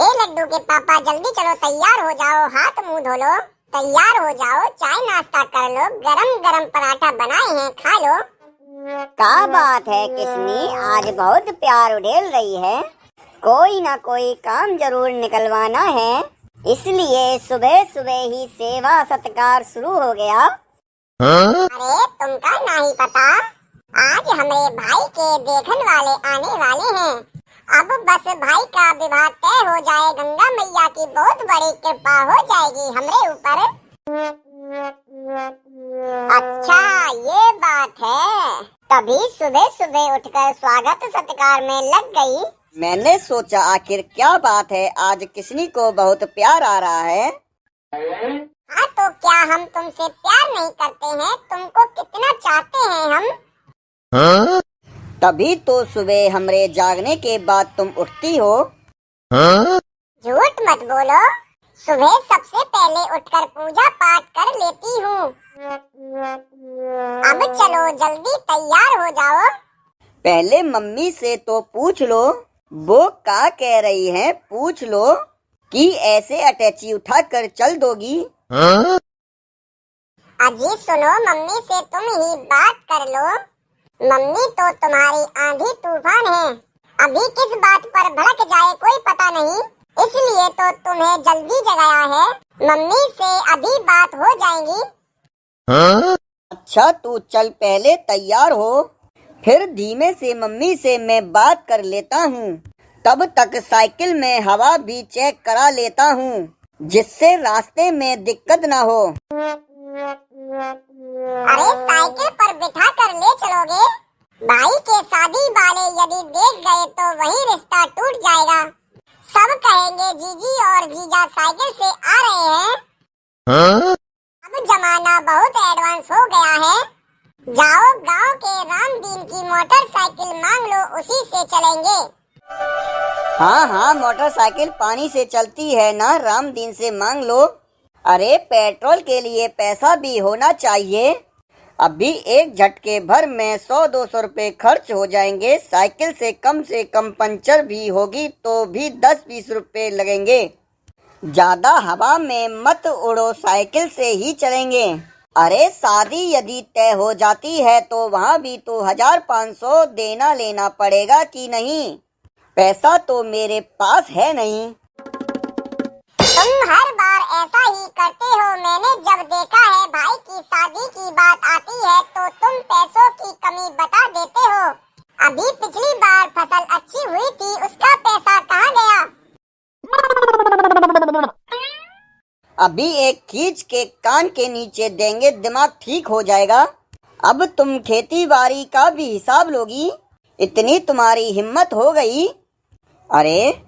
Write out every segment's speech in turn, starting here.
ए लड्डू के पापा, जल्दी चलो, तैयार हो जाओ, हाथ मुंह धो लो, तैयार हो जाओ, चाय नाश्ता कर लो, गरम गरम पराठा बनाए हैं, खा लो। क्या बात है किस्नी, आज बहुत प्यार उड़ेल रही है। कोई ना कोई काम जरूर निकलवाना है, इसलिए सुबह सुबह ही सेवा सत्कार शुरू हो गया। अरे तुमका नहीं पता, आज हमारे भाई के देखने वाले आने वाले हैं। अब बस भाई का विवाह तय हो जाए, गंगा मैया की बहुत बड़ी कृपा हो जाएगी हमरे ऊपर। अच्छा ये बात है, तभी सुबह सुबह उठकर स्वागत सत्कार में लग गई। मैंने सोचा आखिर क्या बात है, आज किस्नी को बहुत प्यार आ रहा है। हाँ तो क्या हम तुमसे प्यार नहीं करते हैं? तुमको कितना चाहते हैं हम। तभी तो सुबह हमरे जागने के बाद तुम उठती हो। झूठ मत बोलो, सुबह सबसे पहले उठकर पूजा पाठ कर लेती हूँ। अब चलो जल्दी तैयार हो जाओ। पहले मम्मी से तो पूछ लो, वो क्या कह रही है, पूछ लो कि ऐसे अटैची उठा कर चल दोगी। अजी सुनो, मम्मी से तुम ही बात कर लो। मम्मी तो तुम्हारी आंधी तूफान है, अभी किस बात पर भड़क जाए कोई पता नहीं, इसलिए तो तुम्हें जल्दी जगाया है। मम्मी से अभी बात हो जाएगी। अच्छा तू चल, पहले तैयार हो, फिर धीमे से मम्मी से मैं बात कर लेता हूँ। तब तक साइकिल में हवा भी चेक करा लेता हूँ, जिससे रास्ते में दिक्कत ना हो। अरे साइकिल पर बिठा कर ले चलोगे? भाई के शादी वाले यदि देख गए तो वही रिश्ता टूट जाएगा। सब कहेंगे जीजी और जीजा साइकिल से आ रहे हैं। अब जमाना बहुत एडवांस हो गया है। जाओ गांव के रामदीन की मोटरसाइकिल मांग लो, उसी से चलेंगे। हाँ हाँ, मोटरसाइकिल पानी से चलती है ना, रामदीन से मांग लो। अरे पेट्रोल के लिए पैसा भी होना चाहिए। अभी एक झटके भर में 100-200 रुपए खर्च हो जाएंगे। साइकिल से कम पंचर भी होगी तो भी 10-20 रुपए लगेंगे। ज्यादा हवा में मत उड़ो, साइकिल से ही चलेंगे। अरे शादी यदि तय हो जाती है तो वहाँ भी तो 1500 देना लेना पड़ेगा कि नहीं? पैसा तो मेरे पास है नहीं। तुम हर बार ऐसा ही करते हो। मैंने जब देखा है भाई की शादी की बात आती है तो तुम पैसों की कमी बता देते हो। अभी पिछली बार फसल अच्छी हुई थी, उसका पैसा कहाँ गया? अभी एक खींच के कान के नीचे देंगे, दिमाग ठीक हो जाएगा। अब तुम खेती बाड़ी का भी हिसाब लोगी? इतनी तुम्हारी हिम्मत हो गई? अरे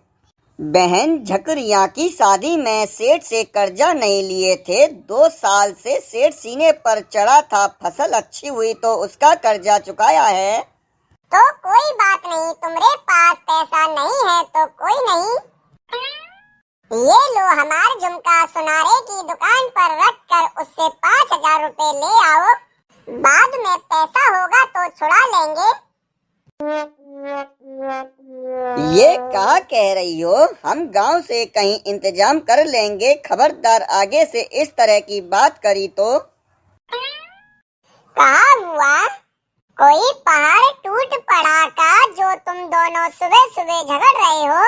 बहन, झकरिया की शादी में सेठ से कर्जा नहीं लिए थे। 2 साल से सेठ सीने पर चढ़ा था, फसल अच्छी हुई तो उसका कर्जा चुकाया है। तो कोई बात नहीं, तुम्हारे पास पैसा नहीं है तो कोई नहीं। ये लो हमार झुमका सुनारे की दुकान पर रख कर उससे 5000 रुपए ले आओ, बाद में पैसा होगा तो छुड़ा लेंगे। ये क्या कह रही हो? हम गांव से कहीं इंतजाम कर लेंगे, खबरदार आगे से इस तरह की बात करी तो। कहा हुआ कोई पहाड़ टूट पड़ा का, जो तुम दोनों सुबह सुबह झगड़ रहे हो?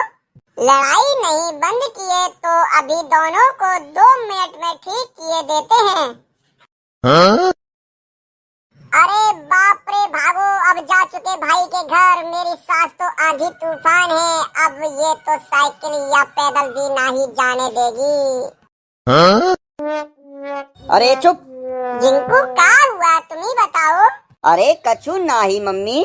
लड़ाई नहीं बंद किए तो अभी दोनों को 2 मिनट में ठीक किए देते हैं। अरे बाप रे, भागो, अब जा चुके भाई के घर। मेरी सास तो आंधी तूफान है, अब ये तो साइकिल या पैदल भी नहीं जाने देगी। अरे चुप। जिनको क्या हुआ तुम ही बताओ। अरे कछु नाही मम्मी,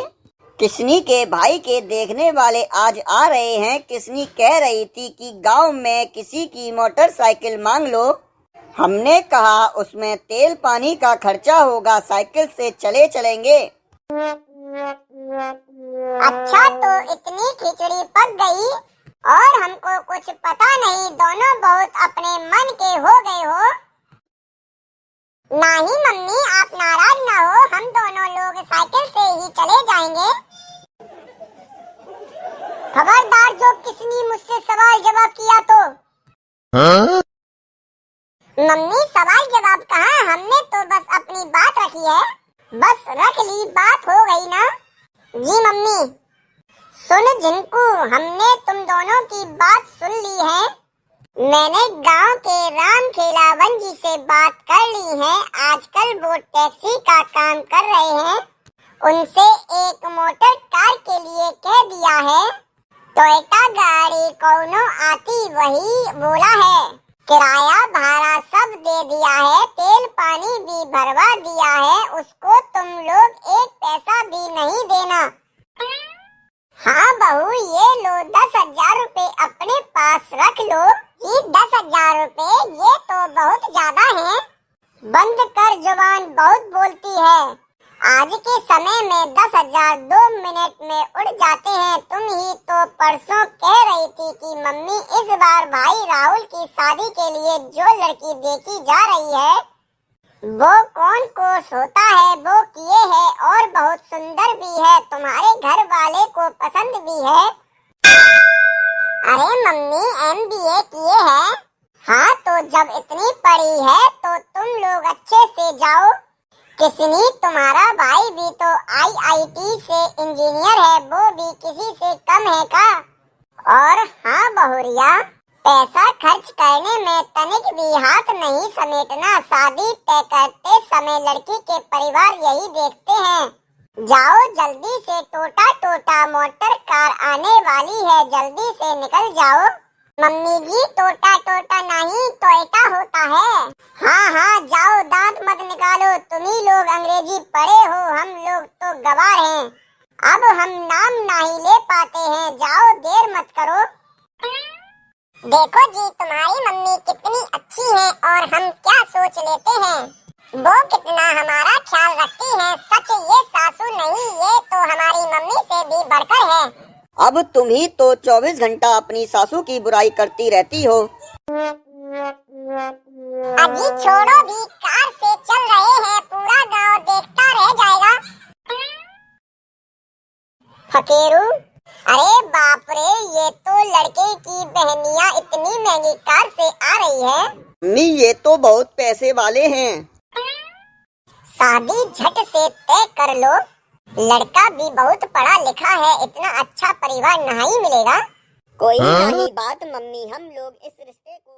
किस्नी के भाई के देखने वाले आज आ रहे हैं। किस्नी कह रही थी कि गांव में किसी की मोटरसाइकिल मांग लो। हमने कहा उसमें तेल पानी का खर्चा होगा, साइकिल से चलेंगे। अच्छा तो इतनी खिचड़ी पक गई और हमको कुछ पता नहीं, दोनों बहुत अपने मन के हो गए हो। नहीं मम्मी, आप नाराज ना हो, हम दोनों लोग साइकिल से ही चले जाएंगे। खबरदार, जो किसने मुझसे सवाल जवाब किया मम्मी सवाल जवाब कहाँ, हमने तो बस अपनी बात रखी है। बस रख ली, बात हो गई ना। जी मम्मी। सुन जिनको, हमने तुम दोनों की बात सुन ली है। मैंने गांव के राम खेलावन जी से बात कर ली है। आजकल वो टैक्सी का काम कर रहे हैं। उनसे एक मोटर कार के लिए कह दिया है। टोयोटा गाड़ी कौनो आती वही बोला है। किराया भाड़ा सब दे दिया है, तेल पानी भी भरवा दिया है। उसको तुम लोग एक पैसा भी नहीं देना। हाँ बहू, ये लो 10,000 रुपए अपने पास रख लो। ये 10,000 रुपए ये तो बहुत ज्यादा है। बंद कर जुबान, बहुत बोलती है। आज के समय में 10,000 2 मिनट में उड़ जाते हैं। तुम ही तो परसों कह रही थी कि मम्मी इस बार भाई राहुल की शादी के लिए जो लड़की देखी जा रही है वो कौन कोर्स होता है, वो किए है और बहुत सुंदर भी है, तुम्हारे घर वाले को पसंद भी है। अरे मम्मी MBA किए हैं। हाँ तो जब इतनी पढ़ी है तो तुम लोग अच्छे से जाओ। किसनी, तुम्हारा भाई भी तो IIT से इंजीनियर है, वो भी किसी से कम है का। और हाँ बहुरिया, पैसा खर्च करने में तनिक भी हाथ नहीं समेटना। शादी तय करते समय लड़की के परिवार यही देखते हैं। जाओ जल्दी से, टोटा टोटा मोटर कार आने वाली है, जल्दी से निकल जाओ। मम्मी जी टोटा टोटा नहीं, टोयोटा होता है। हाँ हाँ जाओ, दांत मत निकालो, तुम्ही लोग अंग्रेजी पढ़े हो, हम लोग तो गवार हैं। अब हम नाम नहीं ले पाते हैं, जाओ देर मत करो। देखो जी तुम्हारी मम्मी कितनी अच्छी है और हम क्या सोच लेते हैं। वो कितना हमारा ख्याल रखती है। सच ये सासू नहीं, ये तो हमारी मम्मी से भी बढ़कर है। अब तुम ही तो 24 घंटा अपनी सासू की बुराई करती रहती हो। अजी छोड़ो भी, कार से चल रहे हैं, पूरा गांव देखता रह जाएगा। फकीरू, अरे बाप रे, ये तो लड़के की बहनियां इतनी महंगी कार से आ रही है। मम्मी ये तो बहुत पैसे वाले हैं। शादी झट से तय कर लो। लड़का भी बहुत पढ़ा लिखा है, इतना अच्छा परिवार नहीं मिलेगा। कोई नहीं बात मम्मी, हम लोग इस रिश्ते को